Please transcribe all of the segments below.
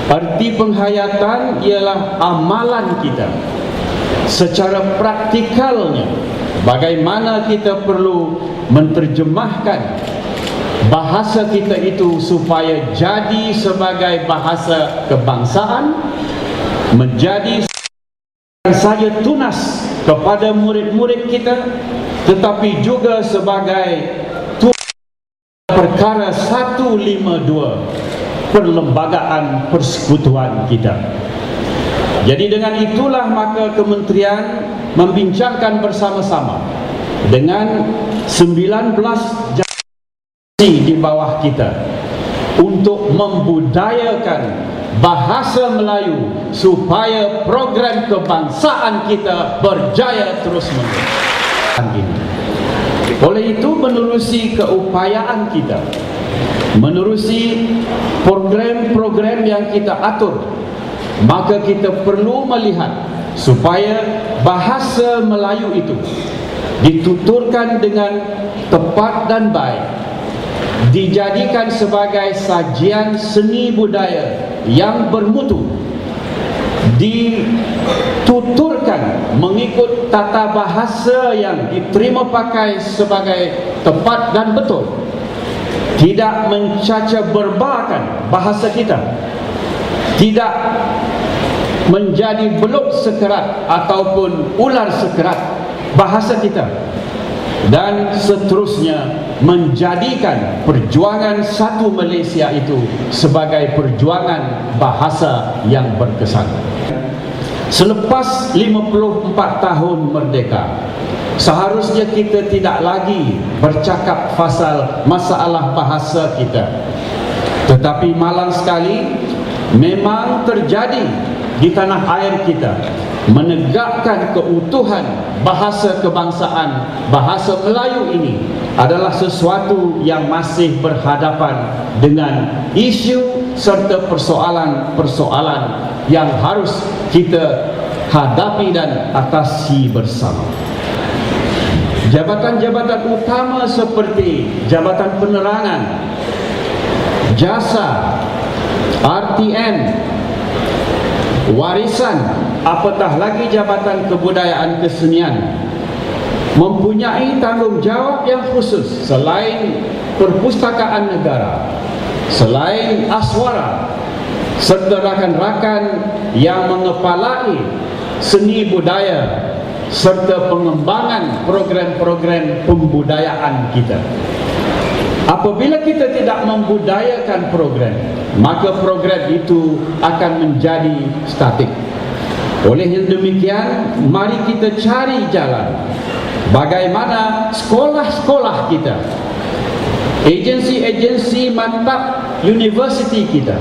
Arti penghayatan ialah amalan kita secara praktikalnya, bagaimana kita perlu menterjemahkan bahasa kita itu supaya jadi sebagai bahasa kebangsaan, menjadi saja tunas kepada murid-murid kita, tetapi juga sebagai perkara 152 perlembagaan persekutuan kita. Jadi dengan itulah maka kementerian membincangkan bersama-sama dengan 19 di bawah kita untuk membudayakan bahasa Melayu supaya program kebangsaan kita berjaya terus-menerus. Oleh itu, menerusi keupayaan kita, menerusi program-program yang kita atur, maka kita perlu melihat supaya bahasa Melayu itu dituturkan dengan tepat dan baik, dijadikan sebagai sajian seni budaya yang bermutu, dituturkan mengikut tata bahasa yang diterima pakai sebagai tepat dan betul, tidak mencaca berbakan bahasa kita, tidak menjadi beluk sekerat ataupun ular sekerat bahasa kita, dan seterusnya menjadikan perjuangan satu Malaysia itu sebagai perjuangan bahasa yang berkesan. Selepas 54 tahun merdeka, seharusnya kita tidak lagi bercakap pasal masalah bahasa kita. Tetapi malang sekali memang terjadi di tanah air kita. Menegakkan keutuhan bahasa kebangsaan, bahasa Melayu ini adalah sesuatu yang masih berhadapan dengan isu serta persoalan-persoalan yang harus kita hadapi dan atasi bersama. Jabatan-jabatan utama seperti Jabatan Penerangan, Jasa, RTM, Warisan, apatah lagi Jabatan Kebudayaan Kesenian mempunyai tanggungjawab yang khusus. Selain Perpustakaan Negara, selain Aswara, serta rakan-rakan yang mengepalai seni budaya serta pengembangan program-program pembudayaan kita. Apabila kita tidak membudayakan program, maka program itu akan menjadi statik. Oleh yang demikian, mari kita cari jalan bagaimana sekolah-sekolah kita, agensi-agensi mantap universiti kita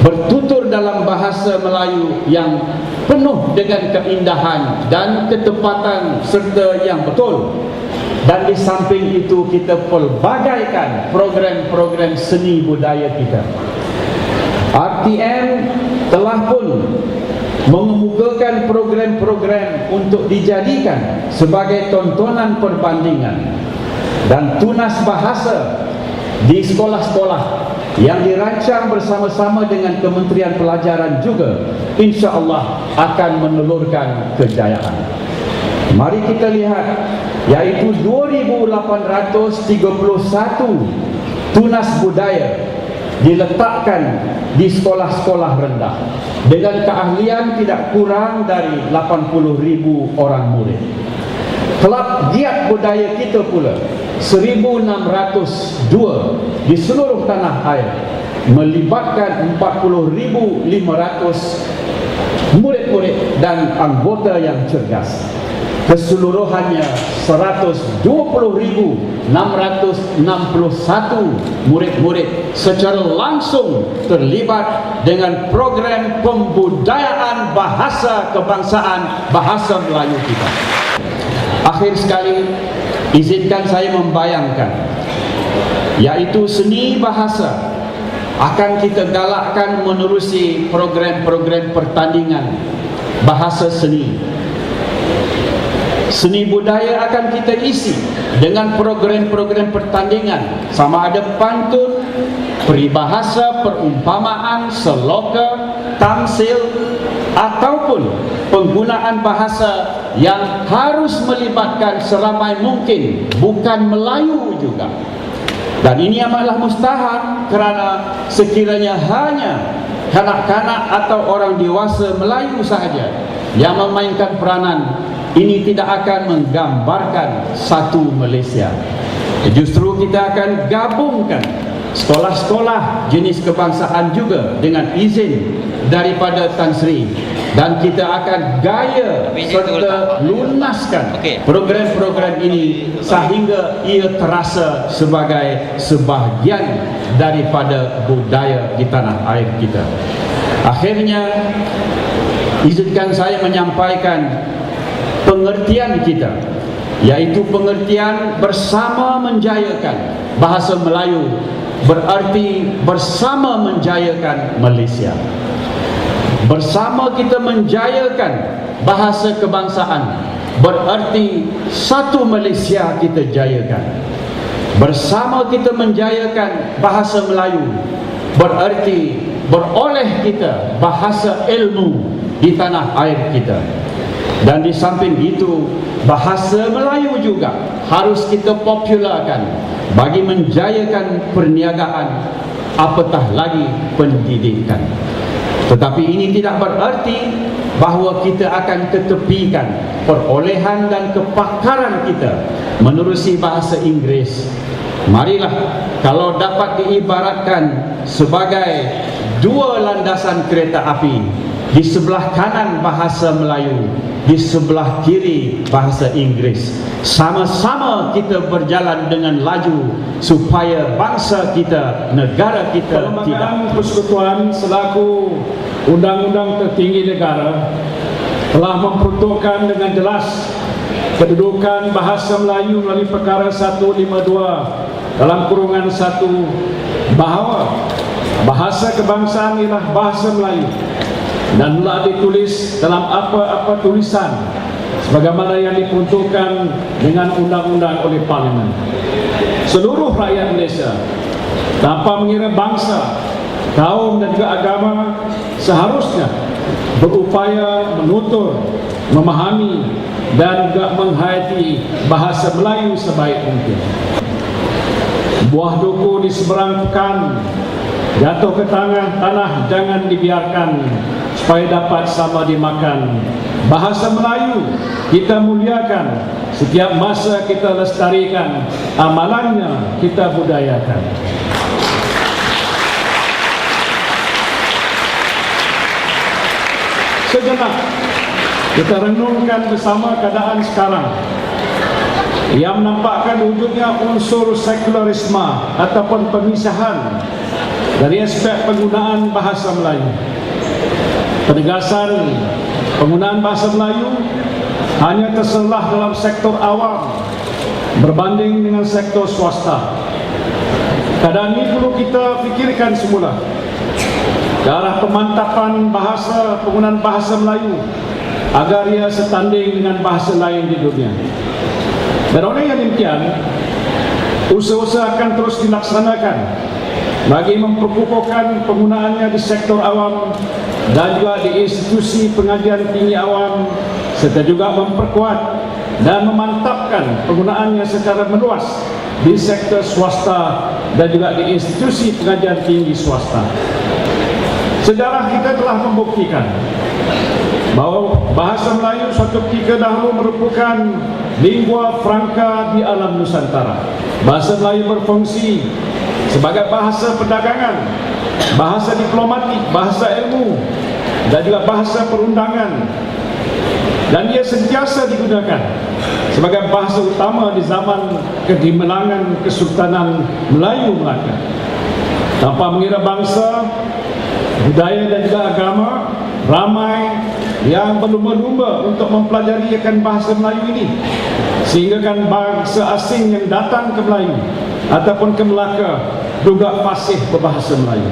bertutur dalam bahasa Melayu yang penuh dengan keindahan dan ketepatan serta yang betul. Dan di samping itu kita pelbagaikan program-program seni budaya kita. RTM telah pun mengemukakan program-program untuk dijadikan sebagai tontonan perbandingan dan tunas bahasa di sekolah-sekolah yang dirancang bersama-sama dengan Kementerian Pelajaran juga, insya-Allah akan menelurkan kejayaan. Mari kita lihat, yaitu 2,831 tunas budaya diletakkan di sekolah-sekolah rendah dengan keahlian tidak kurang dari 80,000 orang murid. Kelab giat budaya kita pula 1,602 di seluruh tanah air, melibatkan 40,500 murid-murid dan anggota yang cerdas. Keseluruhannya 120,661 murid-murid secara langsung terlibat dengan program pembudayaan bahasa kebangsaan, bahasa Melayu kita. Akhir sekali, izinkan saya membayangkan, yaitu seni bahasa akan kita galakkan menerusi program-program pertandingan bahasa seni. Seni budaya akan kita isi dengan program-program pertandingan, sama ada pantun, peribahasa, perumpamaan, seloka, tamsil, ataupun penggunaan bahasa yang harus melibatkan seramai mungkin bukan Melayu juga. Dan ini amatlah mustahil, kerana sekiranya hanya kanak-kanak atau orang dewasa Melayu sahaja yang memainkan peranan, ini tidak akan menggambarkan satu Malaysia. Justru kita akan gabungkan sekolah-sekolah jenis kebangsaan juga dengan izin daripada Tan Sri, dan kita akan gaya serta lunaskan program-program ini sehingga ia terasa sebagai sebahagian daripada budaya di tanah air kita. Akhirnya, izinkan saya menyampaikan pengertian kita, yaitu pengertian bersama menjayakan bahasa Melayu, berarti bersama menjayakan Malaysia. Bersama kita menjayakan bahasa kebangsaan, berarti satu Malaysia kita jayakan. Bersama kita menjayakan bahasa Melayu, berarti beroleh kita bahasa ilmu di tanah air kita. Dan di samping itu, bahasa Melayu juga harus kita popularkan bagi menjayakan perniagaan, apatah lagi pendidikan. Tetapi ini tidak berarti bahawa kita akan ketepikan perolehan dan kepakaran kita menerusi bahasa Inggeris. Marilah, kalau dapat diibaratkan sebagai dua landasan kereta api, di sebelah kanan bahasa Melayu, di sebelah kiri bahasa Inggeris. Sama-sama kita berjalan dengan laju supaya bangsa kita, negara kita Perlembagaan Persekutuan selaku undang-undang tertinggi negara telah memperuntukkan dengan jelas kedudukan bahasa Melayu melalui perkara 152 dalam kurungan 1, bahawa bahasa kebangsaan ialah bahasa Melayu dan telah ditulis dalam apa-apa tulisan sebagaimana yang diperuntukkan dengan undang-undang oleh Parlimen. Seluruh rakyat Malaysia tanpa mengira bangsa, kaum dan juga agama seharusnya berupaya menutur, memahami dan juga menghayati bahasa Melayu sebaik mungkin. Buah duku di seberang pekan jatuh ke tanah jangan dibiarkan supaya dapat sama dimakan. Bahasa Melayu kita muliakan, setiap masa kita lestarikan, amalannya kita budayakan. Sejenak kita renungkan bersama keadaan sekarang yang menampakkan wujudnya unsur sekularisme ataupun pemisahan dari aspek penggunaan bahasa Melayu. Penegasan penggunaan bahasa Melayu hanya terselah dalam sektor awam berbanding dengan sektor swasta. Keadaan ini perlu kita fikirkan semula ke arah pemantapan bahasa, penggunaan bahasa Melayu agar ia setanding dengan bahasa lain di dunia. Dan oleh yang demikian, usaha-usaha akan terus dilaksanakan bagi memperkukuhkan penggunaannya di sektor awam dan juga di institusi pengajian tinggi awam, serta juga memperkuat dan memantapkan penggunaannya secara meluas di sektor swasta dan juga di institusi pengajian tinggi swasta. Sejarah kita telah membuktikan bahawa bahasa Melayu suatu ketika dahulu merupakan lingua franca di alam Nusantara. Bahasa Melayu berfungsi sebagai bahasa perdagangan, bahasa diplomatik, bahasa ilmu dan juga bahasa perundangan, dan ia sentiasa digunakan sebagai bahasa utama di zaman kegemilangan Kesultanan Melayu Melaka. Tanpa mengira bangsa, budaya dan juga agama, ramai yang berlumba-lumba untuk mempelajari akan bahasa Melayu ini, sehingga kan bangsa asing yang datang ke Melayu ataupun ke Melaka juga fasih berbahasa Melayu.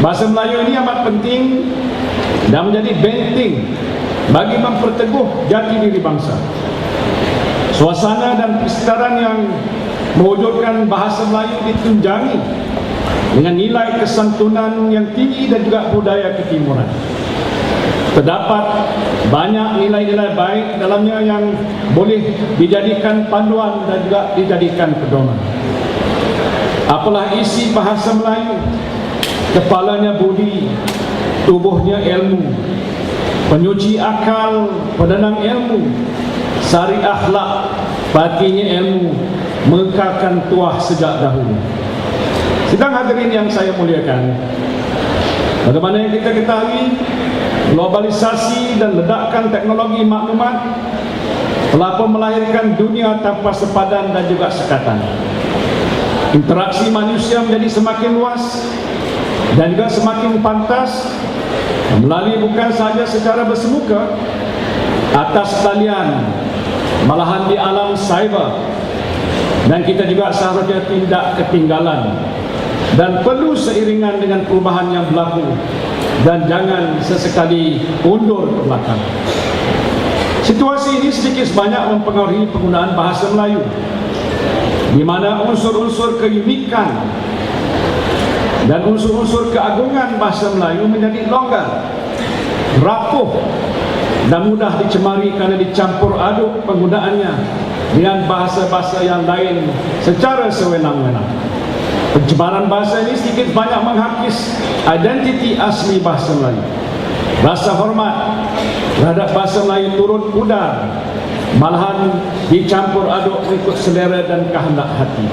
Bahasa Melayu ini amat penting dan menjadi benteng bagi memperteguh jati diri bangsa. Suasana dan persekitaran yang mewujudkan bahasa Melayu ditunjangi dengan nilai kesantunan yang tinggi dan juga budaya ketimuran. Terdapat banyak nilai-nilai baik dalamnya yang boleh dijadikan panduan dan juga dijadikan pedoman. Apalah isi bahasa Melayu? Kepalanya budi, tubuhnya ilmu, penyuci akal, penenang ilmu, sari akhlak, patinya ilmu, mengekalkan tuah sejak dahulu. Sidang hadirin yang saya muliakan, bagaimana yang kita ketahui, globalisasi dan ledakan teknologi maklumat telah pun melahirkan dunia tanpa sepadan dan juga sekatan. Interaksi manusia menjadi semakin luas dan juga semakin pantas melalui bukan sahaja secara bersemuka, atas talian, malahan di alam cyber. Dan kita juga seharusnya tidak ketinggalan dan perlu seiringan dengan perubahan yang berlaku dan jangan sesekali undur ke belakang. Situasi ini sedikit sebanyak mempengaruhi penggunaan bahasa Melayu, di mana unsur-unsur keunikan dan unsur-unsur keagungan bahasa Melayu menjadi longgar, rapuh dan mudah dicemari kerana dicampur aduk penggunaannya dengan bahasa-bahasa yang lain secara sewenang-wenang. Pencemaran bahasa ini sedikit banyak menghakis identiti asli bahasa Melayu. Rasa hormat terhadap bahasa Melayu turun pudar, malahan dicampur aduk mengikut selera dan kehendak hati.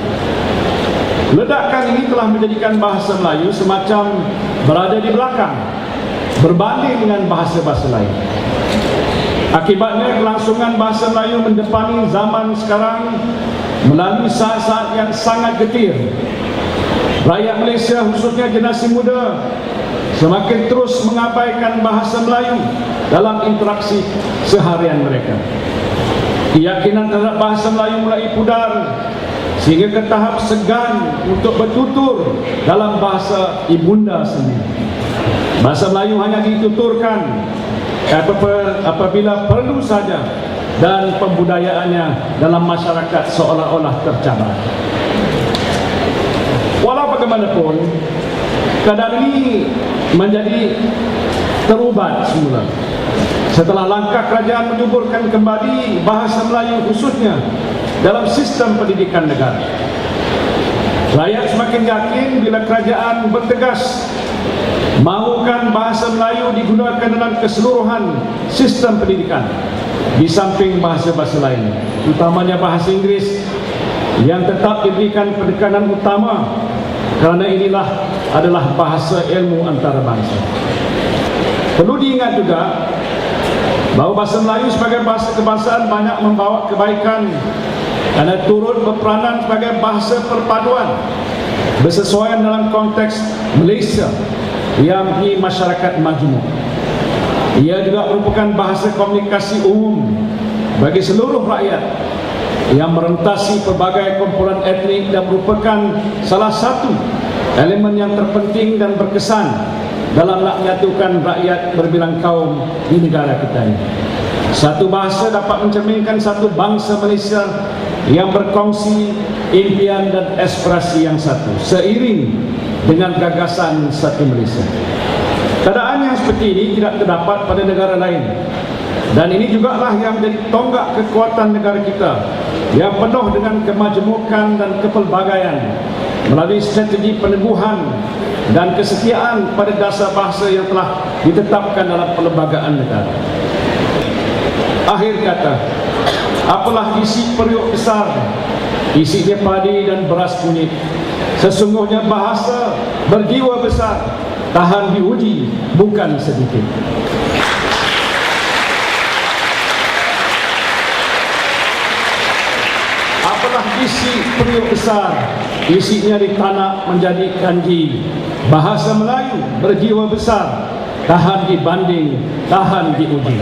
Ledakan ini telah menjadikan bahasa Melayu semacam berada di belakang berbanding dengan bahasa-bahasa lain. Akibatnya kelangsungan bahasa Melayu mendepani zaman sekarang melalui saat-saat yang sangat getir. Rakyat Malaysia, khususnya generasi muda, semakin terus mengabaikan bahasa Melayu dalam interaksi seharian mereka. Keyakinan terhadap bahasa Melayu mulai pudar sehingga ke tahap segan untuk bertutur dalam bahasa ibunda sendiri. Bahasa Melayu hanya dituturkan apabila perlu saja dan pembudayaannya dalam masyarakat seolah-olah tercabar. Walau bagaimanapun, keadaan ini menjadi terubat semula setelah langkah kerajaan menyuburkan kembali bahasa Melayu khususnya dalam sistem pendidikan negara. Rakyat semakin yakin bila kerajaan bertegas mahukan bahasa Melayu digunakan dalam keseluruhan sistem pendidikan di samping bahasa-bahasa lain, utamanya bahasa Inggeris yang tetap diberikan penekanan utama kerana inilah adalah bahasa ilmu antarabangsa. Perlu diingat juga bahawa bahasa Melayu sebagai bahasa kebangsaan banyak membawa kebaikan kerana turut berperanan sebagai bahasa perpaduan bersesuaian dalam konteks Malaysia yang di masyarakat majmuk. Ia juga merupakan bahasa komunikasi umum bagi seluruh rakyat yang merentasi pelbagai kumpulan etnik dan merupakan salah satu elemen yang terpenting dan berkesan dalam nak menyatukan rakyat berbilang kaum di negara kita ini. Satu bahasa dapat mencerminkan satu bangsa Malaysia yang berkongsi impian dan aspirasi yang satu, seiring dengan gagasan satu Malaysia. Keadaan yang seperti ini tidak terdapat pada negara lain, dan ini jugalah yang menjadi tonggak kekuatan negara kita yang penuh dengan kemajemukan dan kepelbagaian melalui strategi peneguhan dan kesetiaan pada dasar bahasa yang telah ditetapkan dalam perlembagaan negara. Akhir kata, apalah isi periuk besar, isinya padi dan beras kunyit. Sesungguhnya bahasa berjiwa besar, tahan diuji bukan sedikit. Apalah isi periuk besar, isinya ditanak menjadi kanji. Bahasa Melayu berjiwa besar, tahan dibanding, tahan diuji.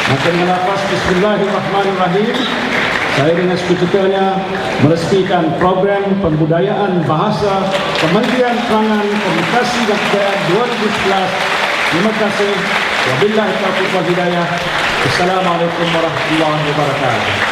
Maka dengan lafaz Bismillahirrahmanirrahim, saya dengan sekecutanya meresmikan program pembudayaan bahasa Kementerian Kelangan, Komunikasi dan Kebudayaan 2011. Terima kasih. Wabillahi taufiq wal hidayah. Assalamualaikum warahmatullahi wabarakatuh.